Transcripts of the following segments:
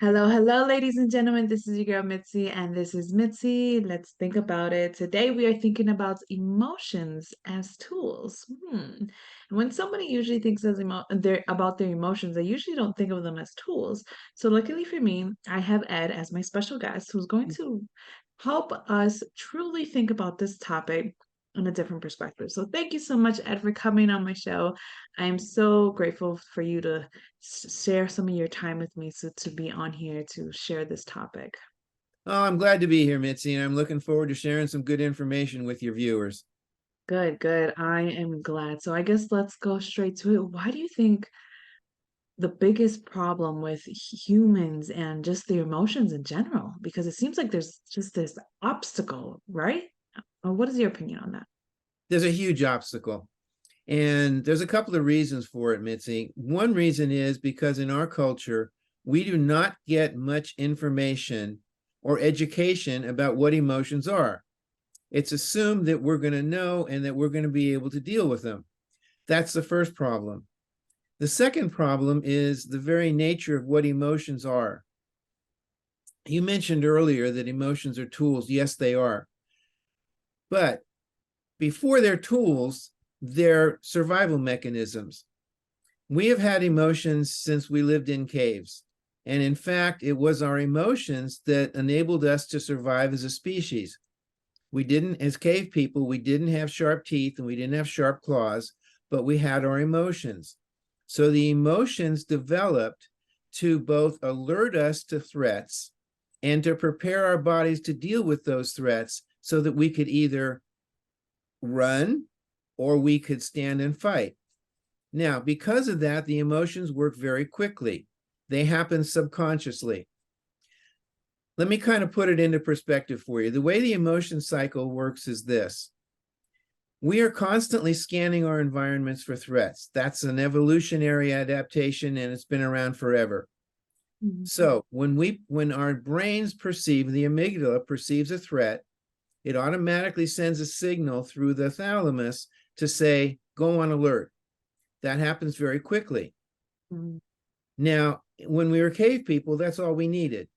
Hello, hello, ladies and gentlemen. This is your girl Mitzi, and this is Mitzi. Let's think about it. Today, we are thinking about emotions as tools. And when somebody usually thinks about their emotions, they usually don't think of them as tools. So, luckily for me, I have Ed as my special guest who's going to help us truly think about this topic in a different perspective. So, thank you so much, Ed, for coming on my show. I am so grateful for you to share some of your time with me to be on here to share this topic. Oh, I'm glad to be here, Mitzi, and I'm looking forward to sharing some good information with your viewers. Good, good. I am glad. So I guess let's go straight to it. Why do you think the biggest problem with humans and just their emotions in general? Because it seems like there's just this obstacle, right? What is your opinion on that? There's a huge obstacle, and there's a couple of reasons for it, Mitzi. One reason is because in our culture, we do not get much information or education about what emotions are. It's assumed that we're going to know and that we're going to be able to deal with them. That's the first problem. The second problem is the very nature of what emotions are. You mentioned earlier that emotions are tools. Yes, they are. But before they're tools, they're survival mechanisms. We have had emotions since we lived in caves. And in fact, it was our emotions that enabled us to survive as a species. We didn't, as cave people, we didn't have sharp teeth and we didn't have sharp claws, but we had our emotions. So the emotions developed to both alert us to threats and to prepare our bodies to deal with those threats so that we could either run or we could stand and fight. Now, because of that, the emotions work very quickly. They happen subconsciously. Let me kind of put it into perspective for you. The way the emotion cycle works is this. We are constantly scanning our environments for threats. That's an evolutionary adaptation, and it's been around forever. Mhm. So when our brains perceive, the amygdala perceives a threat, it automatically sends a signal through the thalamus to say, go on alert. That happens very quickly. Mhm. Now, when we were cave people, that's all we needed.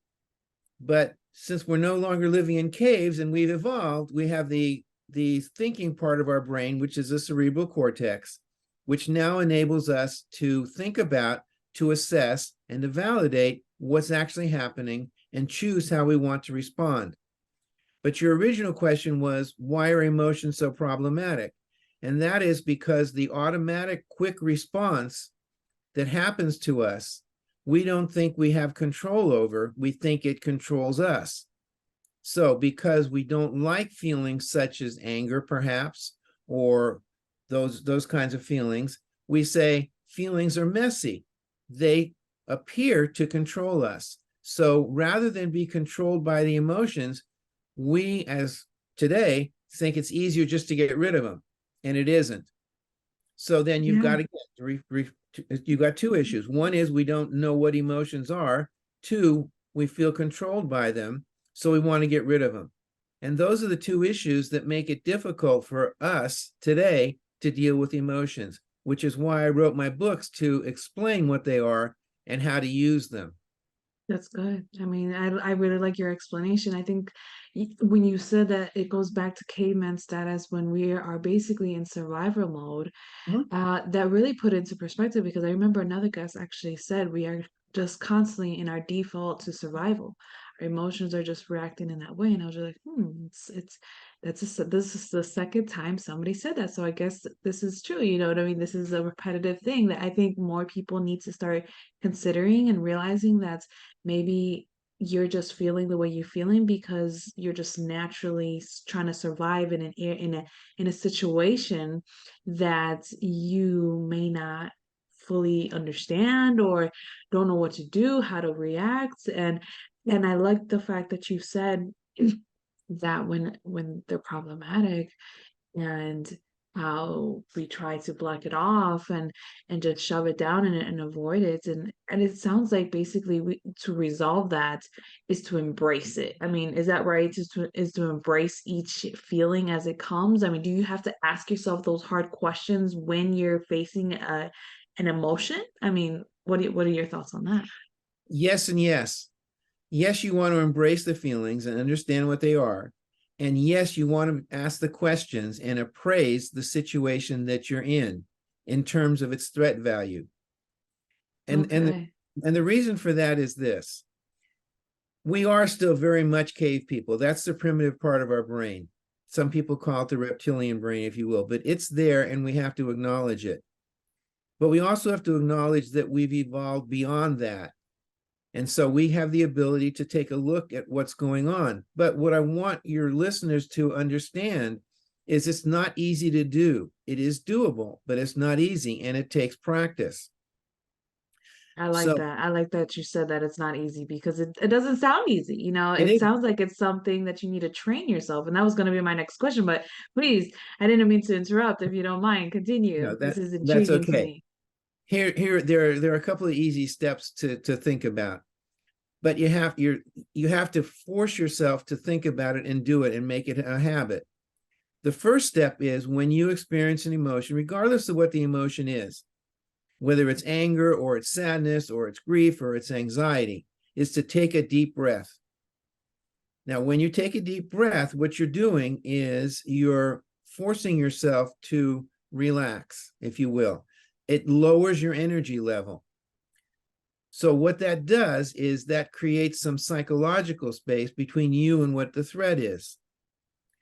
But since we're no longer living in caves and we've evolved, we have the thinking part of our brain, which is the cerebral cortex, which now enables us to think about, to assess, and to validate what's actually happening and choose how we want to respond. But your original question was, why are emotions so problematic? And that is because the automatic quick response that happens to us, we don't think we have control over. We think it controls us. So because we don't like feelings such as anger, perhaps, or those kinds of feelings, we say feelings are messy. They appear to control us. So rather than be controlled by the emotions, we as today think it's easier just to get rid of them, and it isn't. So then you've Yeah. got you got two issues. One is we don't know what emotions are. Two, we feel controlled by them, so we want to get rid of them. And those are the two issues that make it difficult for us today to deal with emotions, which is why I wrote my books to explain what they are and how to use them. That's good. I mean, I really like your explanation. I think when you said that it goes back to caveman status when we are basically in survival mode, Mhm. that really put into perspective because I remember another guest actually said we are just constantly in our default to survival. Our emotions are just reacting in that way, and I was just like, it's this is the second time somebody said that, so I guess this is true. You know what I mean? This is a repetitive thing that I think more people need to start considering and realizing that maybe you're just feeling the way you're feeling because you're just naturally trying to survive in a situation that you may not fully understand or don't know what to do, how to react. And I like the fact that you said that when they're problematic and how we try to block it off and just shove it down and avoid it and it sounds like basically we to resolve that is to embrace it. I mean, is that right? Is to embrace each feeling as it comes? I mean, do you have to ask yourself those hard questions when you're facing an emotion? I mean, what are your thoughts on that? Yes and yes. Yes, you want to embrace the feelings and understand what they are. And yes, you want to ask the questions and appraise the situation that you're in terms of its threat value. And and Okay. and the reason for that is this. We are still very much cave people. That's the primitive part of our brain. Some people call it the reptilian brain, if you will, but it's there and we have to acknowledge it. But we also have to acknowledge that we've evolved beyond that. And so we have the ability to take a look at what's going on. But what I want your listeners to understand is it's not easy to do. It is doable, but it's not easy and it takes practice. I like So that. I like that you said that it's not easy because it doesn't sound easy. it It is, sounds like it's something that you need to train yourself. And that was going to be my next question, but please, I didn't mean to interrupt. If you don't mind, continue. no, This is that's intriguing to okay. me. There are a couple of easy steps to think about, but you have to force yourself to think about it and do it and make it a habit. The first step is when you experience an emotion, regardless of what the emotion is, whether it's anger or it's sadness or it's grief or it's anxiety, is to take a deep breath. Now, when you take a deep breath, what you're doing is you're forcing yourself to relax, if you will. It lowers your energy level. So, what that does is that creates some psychological space between you and what the threat is.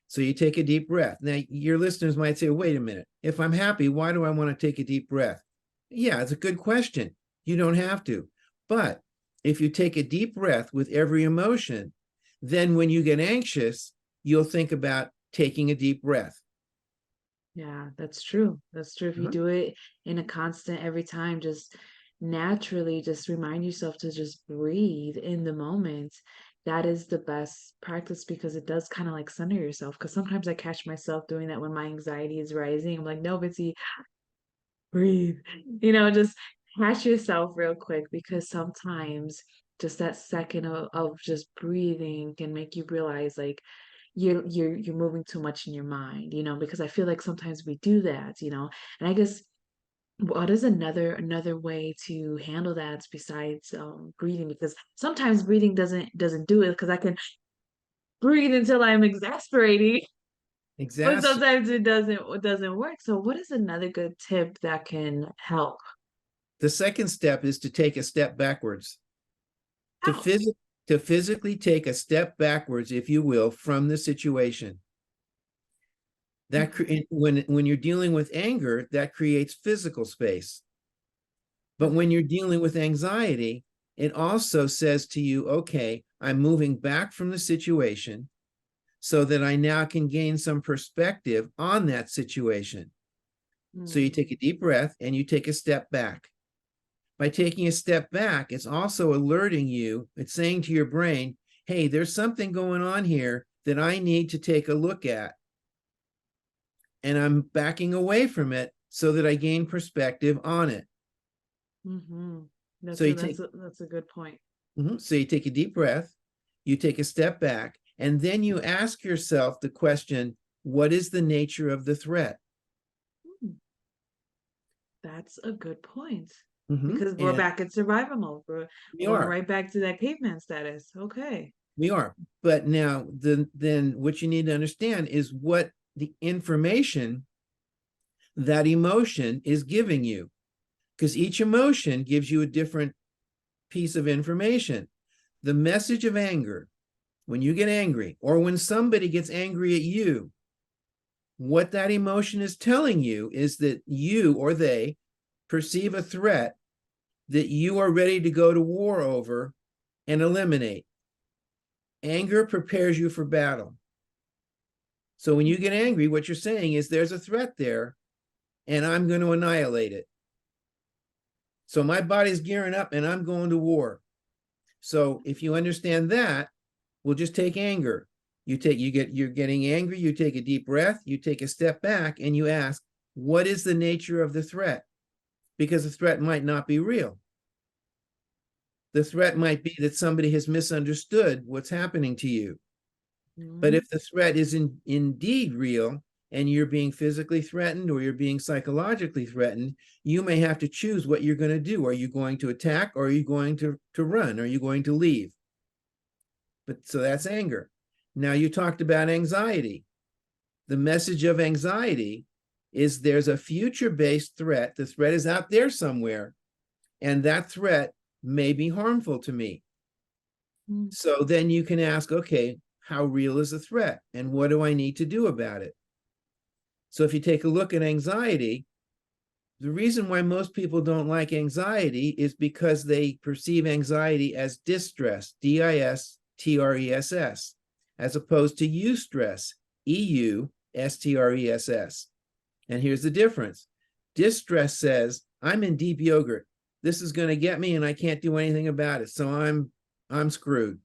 So, you take a deep breath. Now, your listeners might say, wait a minute, if I'm happy, why do I want to take a deep breath? Yeah, it's a good question. You don't have to. But if you take a deep breath with every emotion, then when you get anxious, you'll think about taking a deep breath. Yeah, that's true. That's true. If you Uh-huh. do it in a constant every time, just naturally just remind yourself to just breathe in the moment. That is the best practice because it does kind of like center yourself. Because sometimes I catch myself doing that when my anxiety is rising. I'm like, no, Bitsy, breathe. Just catch yourself real quick because sometimes just that second of just breathing can make you realize like you're moving too much in your mind, because I feel like sometimes we do that, and I guess what is another way to handle that besides breathing, because sometimes breathing doesn't do it because I can breathe until I'm exasperating, but Exas- sometimes it doesn't work. So what is another good tip that can help? the second step is to take a step backwards, to, Ow. phys- to physically take a step backwards, if you will, from the situation. That Okay. when you're dealing with anger, that creates physical space. But when Okay. you're dealing with anxiety, it also says to you, okay, I'm moving back from the situation so that I now can gain some perspective on that situation. So you Mm, take a deep breath and you take a step back. By taking a step back, it's also alerting you, it's saying to your brain, hey, there's something going on here that I need to take a look at. And I'm backing away from it so that I gain perspective on it. mm-hmm. So That's you a take that's a that's a good point. So you take a deep breath, you take a step back, and then you ask yourself the question, what is the nature of the threat? Hmm, that's a good point. Mm-hmm. Because we're And back in survival mode. We're we going are, right back to that caveman status. Okay. we are. But now, then what you need to understand is what the information that emotion is giving you, because each emotion gives you a different piece of information. The message of anger, when you get angry, or when somebody gets angry at you, what that emotion is telling you is that you or they perceive a threat that you are ready to go to war over and eliminate. Anger prepares you for battle. So when you get angry, what you're saying is there's a threat there and I'm going to annihilate it. So my body's gearing up and I'm going to war. So if you understand that, we'll just take anger. You're getting angry, you take a deep breath, you take a step back and you ask, what is the nature of the threat? Because the threat might not be real. The threat might be that somebody has misunderstood what's happening to you. But Mhm. if the threat is indeed real, and you're being physically threatened or you're being psychologically threatened, you may have to choose what you're going to do. Are you going to attack, or are you going to run? Are you going to leave? But so that's anger. Now you talked about anxiety. The message of anxiety is there's a future-based threat. The threat is out there somewhere, and that threat may be harmful to me. Mm. So then you can ask, okay, how real is the threat? And what do I need to do about it? So if you take a look at anxiety, the reason why most people don't like anxiety is because they perceive anxiety as distress, DISTRESS, as opposed to eustress, EUSTRESS. And here's the difference. Distress says, I'm in deep yogurt. This is going to get me and I can't do anything about it. So I'm screwed.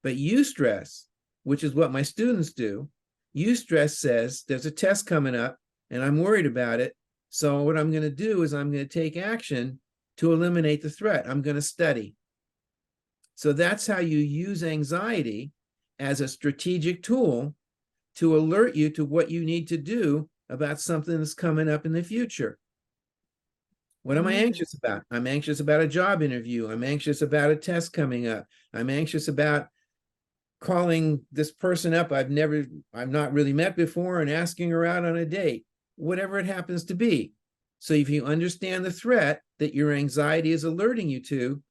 But eustress, which is what my students do, eustress says there's a test coming up and I'm worried about it. So what I'm going to do is I'm going to take action to eliminate the threat. I'm going to study. So that's how you use anxiety as a strategic tool to alert you to what you need to do about something that's coming up in the future. What I am I like that. anxious about? I'm anxious about a job interview. I'm anxious about a test coming up. I'm anxious about calling this person up I've not really met before and asking her out on a date, whatever it happens to be. So if you understand the threat that your anxiety is alerting you to,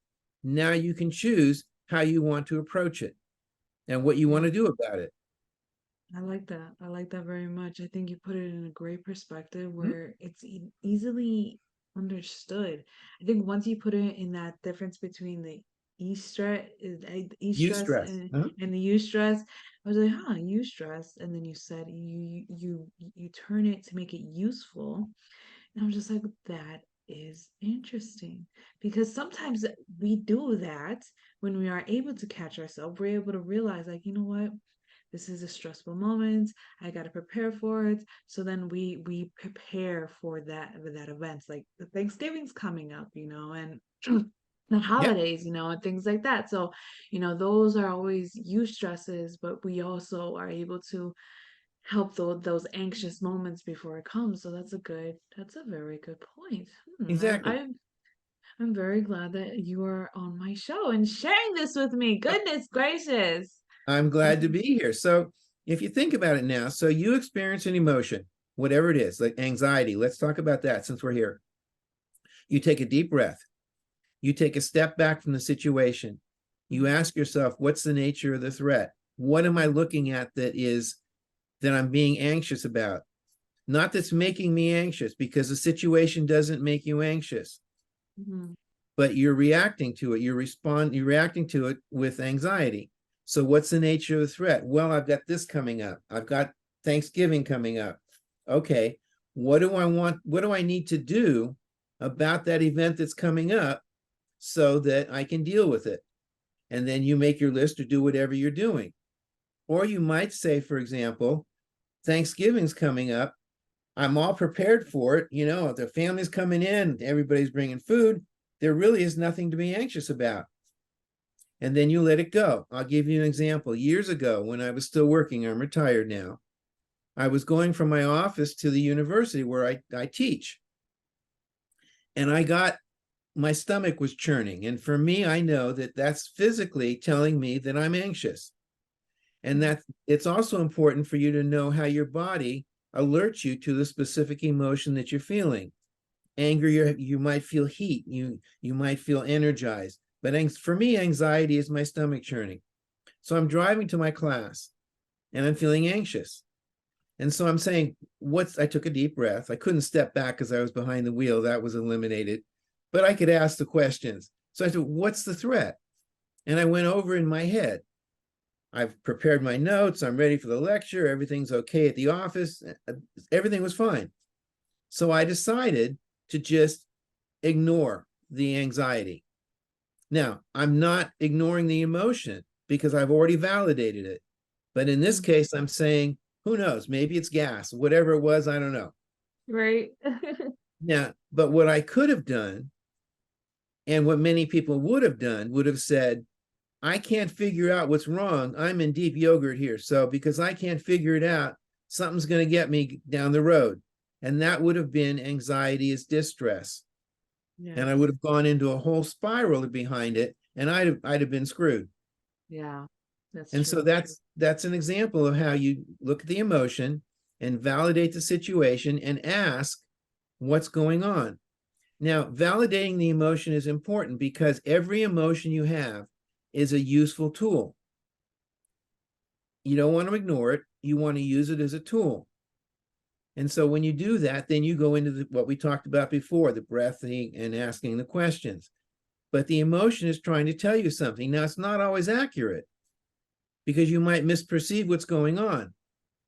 now you can choose how you want to approach it and what you want Yeah. to do about it. I like that. I like that very much. I think you put it in a great perspective Hmm? where it's easily understood. I think once you put it in that difference between the e-stress Eustress. Huh? and the eustress, I was like, huh, eustress. And then you said you turn it to make it useful. And I was just like, that is interesting. Because sometimes we do that when we are able to catch ourselves. We're able to realize, like, you know what? This is a stressful moment. I got to prepare for it. So then we prepare for that event. Like the Thanksgiving's coming up, and the Yeah, holidays, and things like that. So, those are always you stresses, but we also are able to help those anxious moments before it comes. So that's a very good point. exactly. I'm very glad that you are on my show and sharing this with me. Yep. Goodness gracious. I'm glad to be here. So if you think about it now, so you experience an emotion, whatever it is, like anxiety. Let's talk about that since we're here. You take a deep breath. You take a step back from the situation. You ask yourself, what's the nature of the threat? What am I looking at that I'm being anxious about? Not that's making me anxious, because the situation doesn't make you anxious, Mhm. but you're reacting to it. You're reacting to it with anxiety. So what's the nature of the threat? Well, I've got this coming up. I've got Thanksgiving coming up. Okay, what do I want? What do I need to do about that event that's coming up so that I can deal with it? And then you make your list or do whatever you're doing. Or you might say, for example, Thanksgiving's coming up. I'm all prepared for it. The family's coming in, everybody's bringing food. There really is nothing to be anxious about. And then you let it go. I'll give you an example. Years ago, when I was still working, I'm retired now, I was going from my office to the university where I teach. And my stomach was churning. And for me, I know that that's physically telling me that I'm anxious. And that it's also important for you to know how your body alerts you to the specific emotion that you're feeling. Anger, you might feel heat, you might feel energized. But for me, anxiety is my stomach churning. So I'm driving to my class and I'm feeling anxious. And so I'm saying, I took a deep breath. I couldn't step back because I was behind the wheel. That was eliminated. But I could ask the questions. So I said, what's the threat? And I went over in my head. I've prepared my notes. I'm ready for the lecture. Everything's okay at the office. Everything was fine. So I decided to just ignore the anxiety. Now, I'm not ignoring the emotion because I've already validated it. But in this Mhm. case, I'm saying, who knows? Maybe it's gas, whatever it was, I don't know. Right. Now, but what I could have done, and what many people would have said, I can't figure out what's wrong. I'm in deep yogurt here. So because I can't figure it out, Something's going to get me down the road. And that would have been anxiety is distress. And I would Yes. have gone into a whole spiral behind it, and I'd have been screwed. Yeah. That's And true. so that's an example of how you look at the emotion and validate the situation and ask what's going on. Now, validating the emotion is important because every emotion you have is a useful tool. You don't want to ignore it. You want to use it as a tool. And so when you do that, then you go into what we talked about before, the breathing and asking the questions. But the emotion is trying to tell you something. Now, it's not always accurate because you might misperceive what's going on.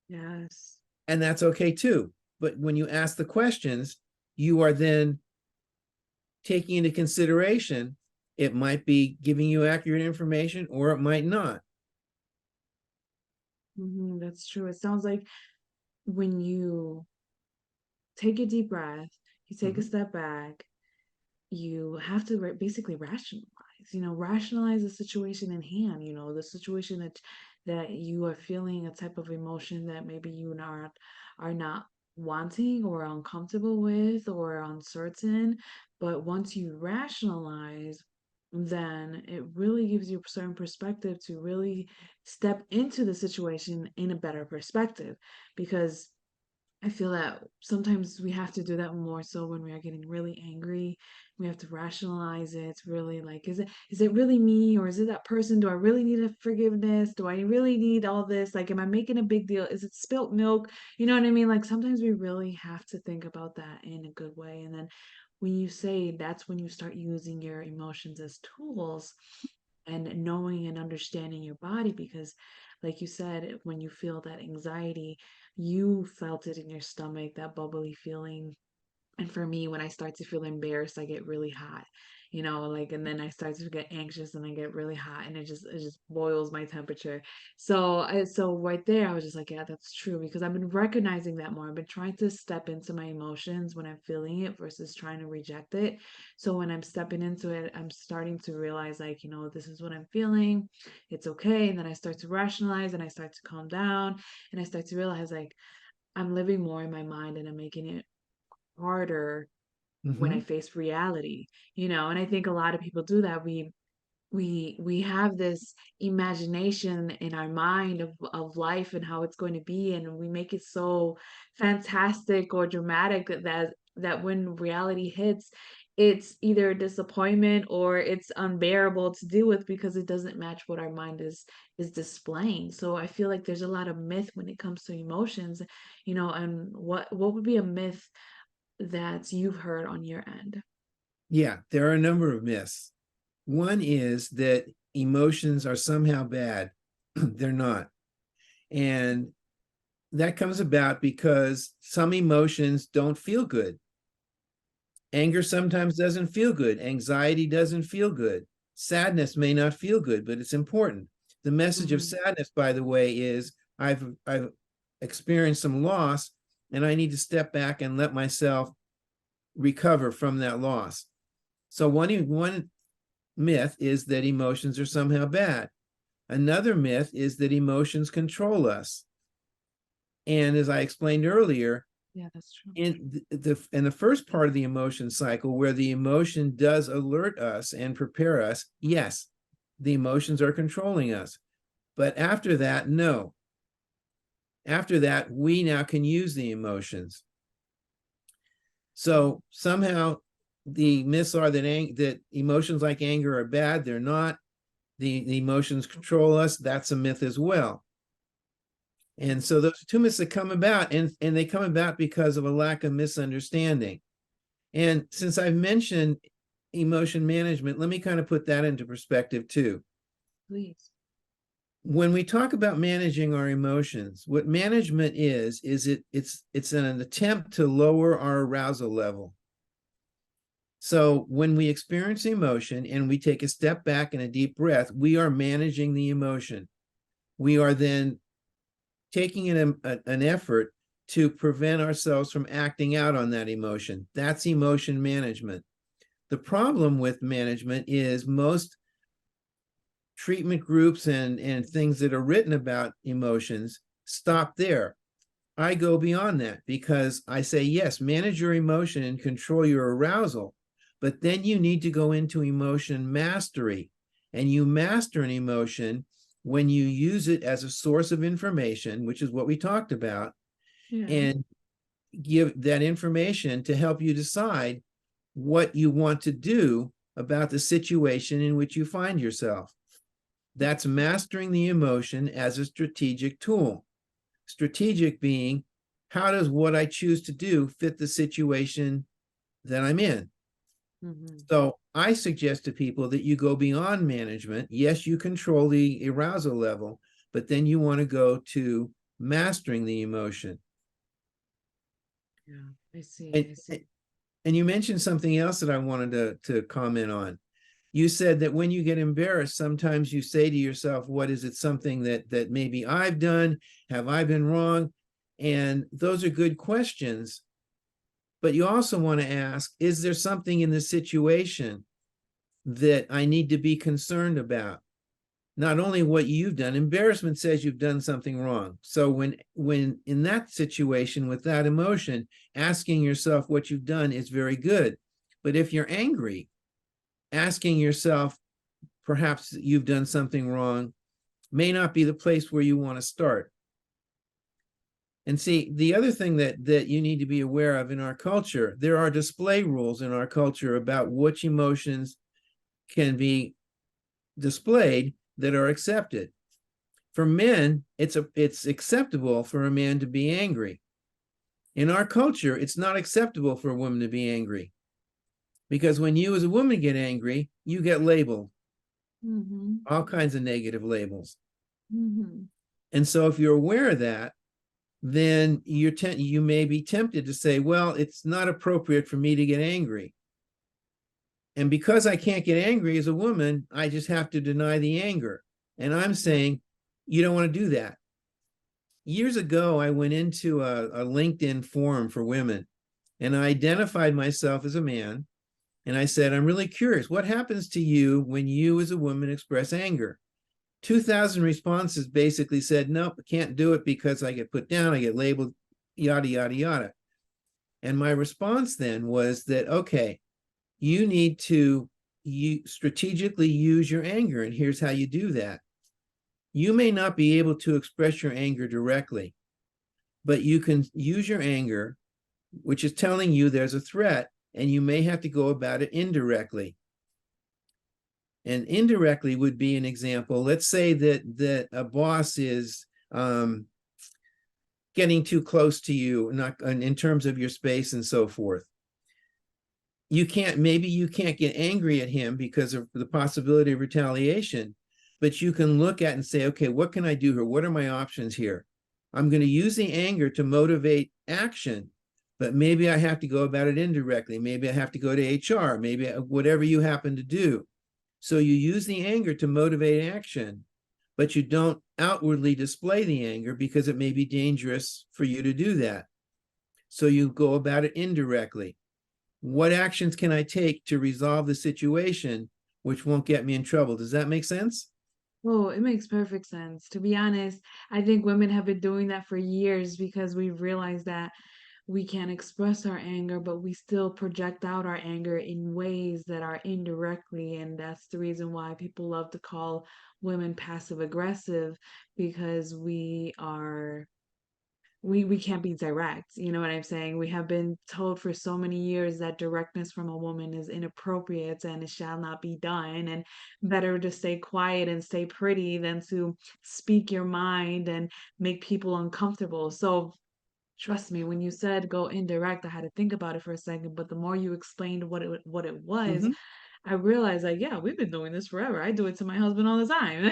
Yes. And that's okay too. But when you ask the questions, you are then taking into consideration it might be giving you accurate information or it might not. That's true. It sounds like when you take a deep breath, you take a Mhm. step back, you have to basically rationalize the situation in hand, the situation that you are feeling, a type of emotion that maybe you are not wanting or uncomfortable with or uncertain. But once you rationalize, then it really gives you a certain perspective to really step into the situation in a better perspective, because I feel that sometimes we have to do that more so when we are getting really angry. We have to rationalize it. It's really like, is it really me, or is it that person? Do I really need a forgiveness? Do I really need all this? Like, am I making a big deal? Is it spilt milk? You know what I mean? Like sometimes we really have to think about that in a good way. And then when you say that's when you start using your emotions as tools and knowing and understanding your body, because like you said, when you feel that anxiety, you felt it in your stomach, that bubbly feeling. And for me, when I start to feel embarrassed, I get really hot, like, and then I start to get anxious and I get really hot, and it just boils my temperature. So right there, I was just like, yeah, that's true, because I've been recognizing that more. I've been trying to step into my emotions when I'm feeling it versus trying to reject it. So when I'm stepping into it, I'm starting to realize, like, this is what I'm feeling. It's okay. And then I start to rationalize and I start to calm down and I start to realize, like, I'm living more in my mind and I'm making it harder when I Mhm. face reality, and I think a lot of people do that. We have this imagination in our mind of life and how it's going to be, and we make it so fantastic or dramatic that when reality hits, it's either a disappointment or it's unbearable to deal with because it doesn't match what our mind is displaying. So I feel like there's a lot of myth when it comes to emotions, and what would be a myth that you've heard on your end? Yeah, there are a number of myths. One is that emotions are somehow bad. They're not. And that comes about because some emotions don't feel good. Anger sometimes doesn't feel good. Anxiety doesn't feel good. Sadness may not feel good, but it's important. The message of Hmm. sadness, by the way, is I've experienced some loss and I need to step back and let myself recover from that loss. So one myth is that emotions are somehow bad. Another myth is that emotions control us. And as I explained earlier, Yeah, that's true. in the first part of the emotion cycle, where the emotion does alert us and prepare us, yes, the emotions are controlling us. But after that, no. After that, we now can use the emotions. So somehow the myths are that emotions like anger are bad. They're not. The emotions control us. That's a myth as well. And so those two myths that come about, and they come about because of a lack of misunderstanding. And since I've mentioned emotion management, let me kind of put that into perspective too. Please. When we talk about managing our emotions, what management it's an attempt to lower our arousal level. So when we experience emotion and we take a step back and a deep breath, we are managing the emotion. We are then taking an effort to prevent ourselves from acting out on that emotion. That's emotion management. The problem with management is most treatment groups and things that are written about emotions stop there. I go beyond that because I say, yes, manage your emotion and control your arousal, but then you need to go into emotion mastery. And you master an emotion when you use it as a source of information, which is what we talked about, Yeah. and give that information to help you decide what you want to do about the situation in which you find yourself. That's mastering the emotion as a strategic tool. Strategic being, how does what I choose to do fit the situation that I'm in? Hmm. So I suggest to people that you go beyond management. Yes, you control the arousal level, but then you want to go to mastering the emotion. Yeah. I see. And, I see. and you mentioned something else that I wanted to comment on. You said that when you get embarrassed, sometimes you say to yourself, what is it, something that maybe I've done? Have I been wrong? And those are good questions. But you also want to ask, is there something in the situation that I need to be concerned about? Not only what you've done, embarrassment says you've done something wrong. So when in that situation with that emotion, asking yourself what you've done is very good. But if you're angry, asking yourself perhaps you've done something wrong may not be the place where you want to start. And see, the other thing that you need to be aware of in our culture, there are display rules in our culture about which emotions can be displayed that are accepted. For men, it's acceptable for a man to be angry. In our culture, it's not acceptable for a woman to be angry because when you as a woman get angry, you get labeled Hmm. all kinds of negative labels. Hmm. And so if you're aware of that, then you may be tempted to say, well, it's not appropriate for me to get angry. And because I can't get angry as a woman, I just have to deny the anger. And I'm Yeah. saying, you don't want to do that. Years ago, I went into a LinkedIn forum for women and I identified myself as a man. And I said, I'm really curious, what happens to you when you as a woman express anger? 2,000 responses basically said, nope, I can't do it because I get put down, I get labeled, yada, yada, yada. And my response then was that, okay, you need to strategically use your anger. And here's how you do that. You may not be able to express your anger directly, but you can use your anger, which is telling you there's a threat, and you may have to go about it indirectly. And indirectly would be an example. Let's say that a boss is getting too close to you, not in terms of your space and so forth. Maybe you can't get angry at him because of the possibility of retaliation, but you can look at and say, okay, what can I do here? What are my options here? I'm going to use the anger to motivate action, but maybe I have to go about it indirectly. Maybe I have to go to HR, maybe whatever you happen to do. So you use the anger to motivate action, but you don't outwardly display the anger because it may be dangerous for you to do that. So you go about it indirectly. What actions can I take to resolve the situation which won't get me in trouble? Does that make sense? Oh, it makes perfect sense. To be honest, I think women have been doing that for years because we've realized that we can express our anger, but we still project out our anger in ways that are indirectly. And that's the reason why people love to call women passive aggressive because we can't be direct. You know what I'm saying? We have been told for so many years that directness from a woman is inappropriate and it shall not be done, and better to stay quiet and stay pretty than to speak your mind and make people uncomfortable. So trust me, when you said go indirect, I had to think about it for a second, but the more you explained what it was, Mm-hmm. I realized like, yeah, we've been doing this forever. I do it to my husband all the time.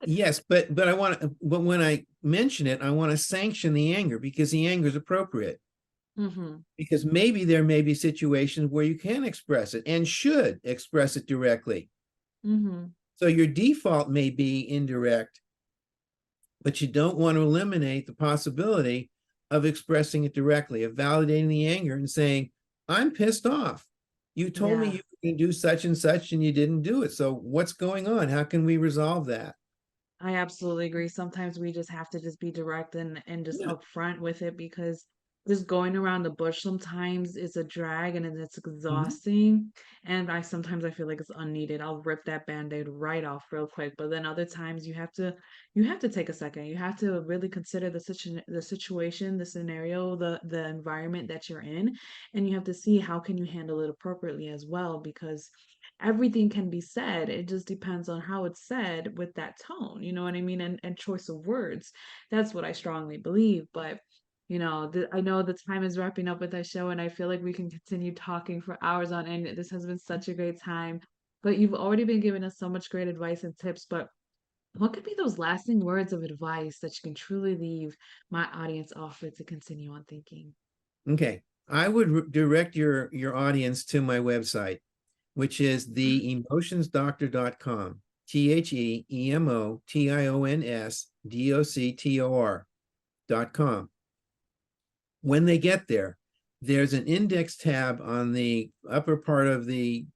Yes, but but when I mention it, I want to sanction the anger because the anger is appropriate. Hmm. Because maybe there may be situations where you can express it and should express it directly. Hmm. So your default may be indirect, but you don't want to eliminate the possibility of expressing it directly, of validating the anger and saying, I'm pissed off. You told me Yeah. you were going to do such and such and you didn't do it. So what's going on? How can we resolve that? I absolutely agree. Sometimes we just have to just be direct and just Yeah. upfront with it because just going around the bush sometimes is a drag and then it's Mhm. exhausting. And I feel like it's unneeded. I'll rip that band-aid right off real quick. But then other times you have to take a second. You have to really consider the situation, the scenario, the environment that you're in, and you have to see how can you handle it appropriately as well because everything can be said. It just depends on how it's said with that tone. You know what I mean? And choice of words. That's what I strongly believe. But I know the time is wrapping up with our show, and I feel like we can continue talking for hours on end. This has been such a great time. But you've already been giving us so much great advice and tips. But what could be those lasting words of advice that you can truly leave my audience off with to continue on thinking? Okay. I would direct your audience to my website, which is Mhm. theemotionsdoctor.com. TheEmotionsDoctor.com. When they get there, there's an index tab on the upper part of the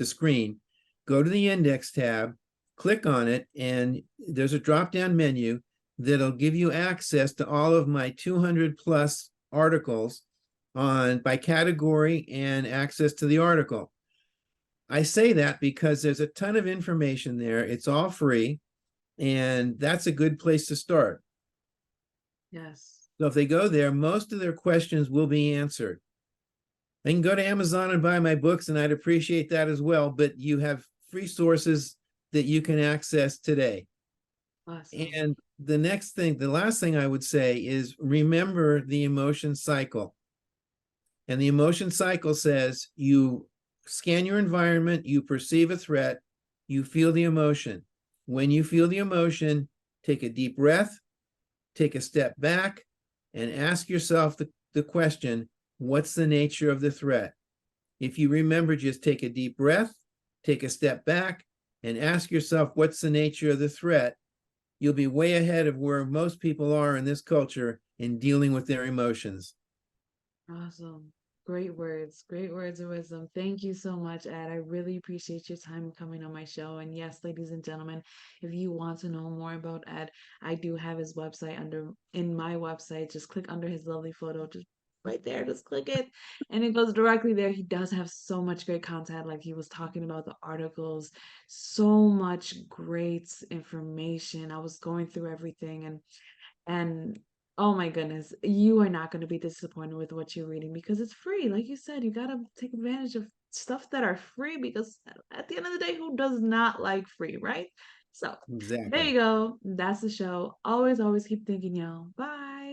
screen. Go to the index tab, click on it, and there's a drop-down menu that'll give you access to all of my 200 plus articles on by category and access to the article. I say that because there's a ton of information there. It's all free, and that's a good place to start. Yes. So if they go there, most of their questions will be answered. They can go to Amazon and buy my books, and I'd appreciate that as well. But you have free sources that you can access today. Awesome. And the last thing I would say is remember the emotion cycle. And the emotion cycle says you scan your environment, you perceive a threat, you feel the emotion. When you feel the emotion, take a deep breath, take a step back, and ask yourself the question, what's the nature of the threat? If you remember, just take a deep breath, take a step back, and ask yourself, what's the nature of the threat? You'll be way ahead of where most people are in this culture in dealing with their emotions. Awesome. Great words of wisdom. Thank you so much, Ed. I really appreciate your time coming on my show. And yes, ladies and gentlemen, if you want to know more about Ed, I do have his website in my website. Just click under his lovely photo, just right there, just click it, and it goes directly there. He does have so much great content, like he was talking about the articles, so much great information. I was going through everything and oh my goodness, you are not going to be disappointed with what you're reading because it's free. Like you said, you got to take advantage of stuff that are free because at the end of the day, who does not like free, right? So there Exactly. you go. That's the show. Always, always keep thinking, y'all. Bye.